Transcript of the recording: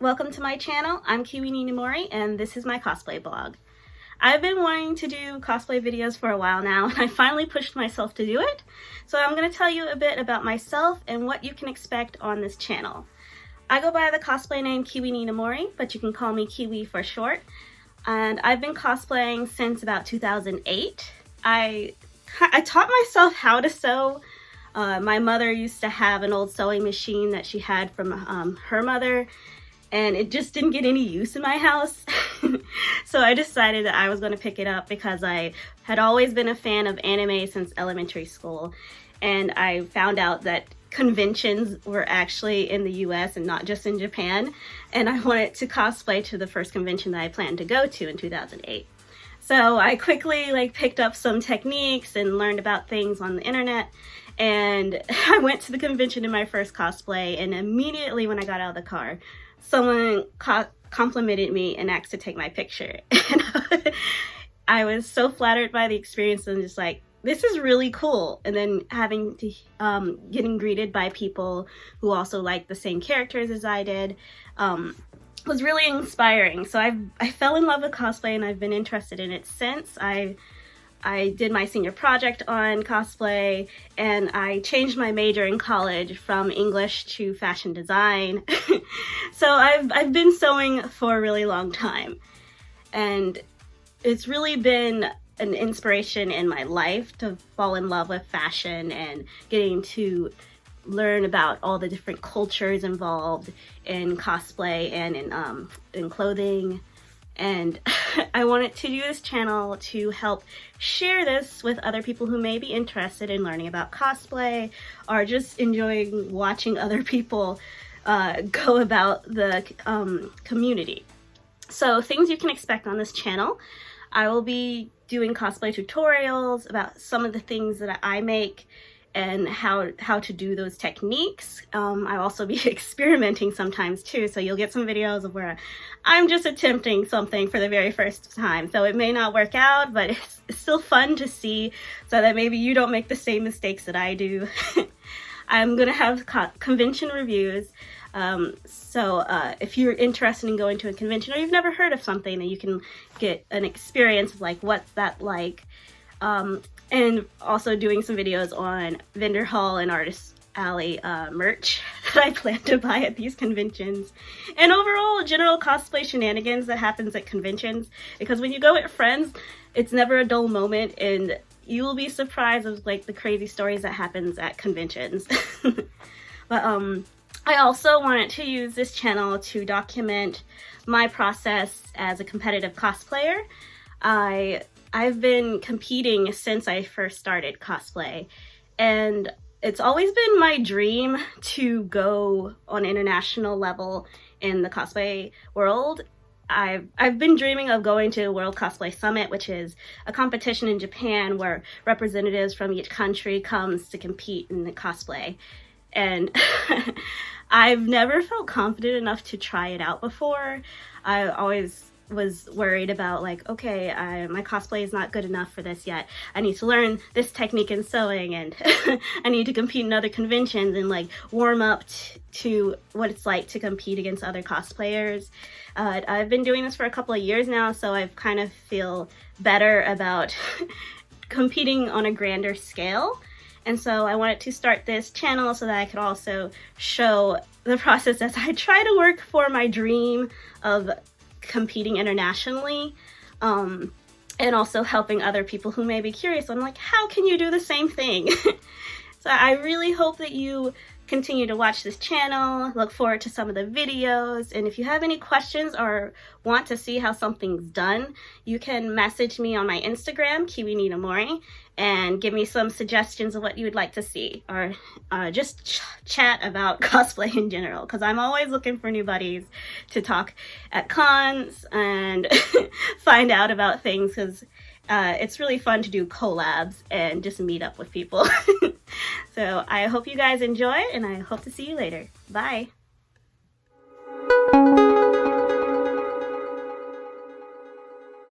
Welcome to my channel. I'm Kiwi Ninamori and this is my cosplay blog. I've been wanting to do cosplay videos for a while now and I finally pushed myself to do it. So I'm going to tell you a bit about myself and what you can expect on this channel. I go by the cosplay name Kiwi Ninamori, but you can call me Kiwi for short. And I've been cosplaying since about 2008. I taught myself how to sew. My mother used to have an old sewing machine that she had from her mother, and it just didn't get any use in my house. So I decided that I was going to pick it up because I had always been a fan of anime since elementary school, and I found out that conventions were actually in the US and not just in Japan, and I wanted to cosplay to the first convention that I planned to go to in 2008. So I quickly picked up some techniques and learned about things on the internet, and I went to the convention in my first cosplay, and immediately when I got out of the car, someone complimented me and asked to take my picture. And I was so flattered by the experience and just like, this is really cool. And then having to getting greeted by people who also like the same characters as I did was really inspiring. So I fell in love with cosplay and I've been interested in it since. I did my senior project on cosplay, and I changed my major in college from English to fashion design. So I've been sewing for a really long time, and it's really been an inspiration in my life to fall in love with fashion and getting to learn about all the different cultures involved in cosplay and in clothing. And I wanted to do this channel to help share this with other people who may be interested in learning about cosplay or just enjoying watching other people go about the community. So things you can expect on this channel: I will be doing cosplay tutorials about some of the things that I make and how to do those techniques. I'll also be experimenting sometimes too, so you'll get some videos of where I'm just attempting something for the very first time. So it may not work out, but it's still fun to see so that maybe you don't make the same mistakes that I do. I'm gonna have convention reviews. So if you're interested in going to a convention or you've never heard of something, then you can get an experience of what's that like. And also doing some videos on vendor hall and artist alley merch that I plan to buy at these conventions, and overall general cosplay shenanigans that happens at conventions, because when you go with friends, it's never a dull moment and you will be surprised of the crazy stories that happens at conventions. But I also wanted to use this channel to document my process as a competitive cosplayer. I've been competing since I first started cosplay, and it's always been my dream to go on an international level in the cosplay world. I've been dreaming of going to World Cosplay Summit, which is a competition in Japan where representatives from each country comes to compete in the cosplay. And I've never felt confident enough to try it out before. I always was worried about okay, my cosplay is not good enough for this yet. I need to learn this technique in sewing, and I need to compete in other conventions and warm up to what it's like to compete against other cosplayers. I've been doing this for a couple of years now, so I've kind of feel better about competing on a grander scale. And so I wanted to start this channel so that I could also show the process as I try to work for my dream of competing internationally, and also helping other people who may be curious on how can you do the same thing. So I really hope that you continue to watch this channel, look forward to some of the videos, and if you have any questions or want to see how something's done, you can message me on my Instagram, Kiwi Ninamori, and give me some suggestions of what you would like to see, or just chat about cosplay in general, because I'm always looking for new buddies to talk at cons and find out about things, because it's really fun to do collabs and just meet up with people. So I hope you guys enjoy, and I hope to see you later. Bye!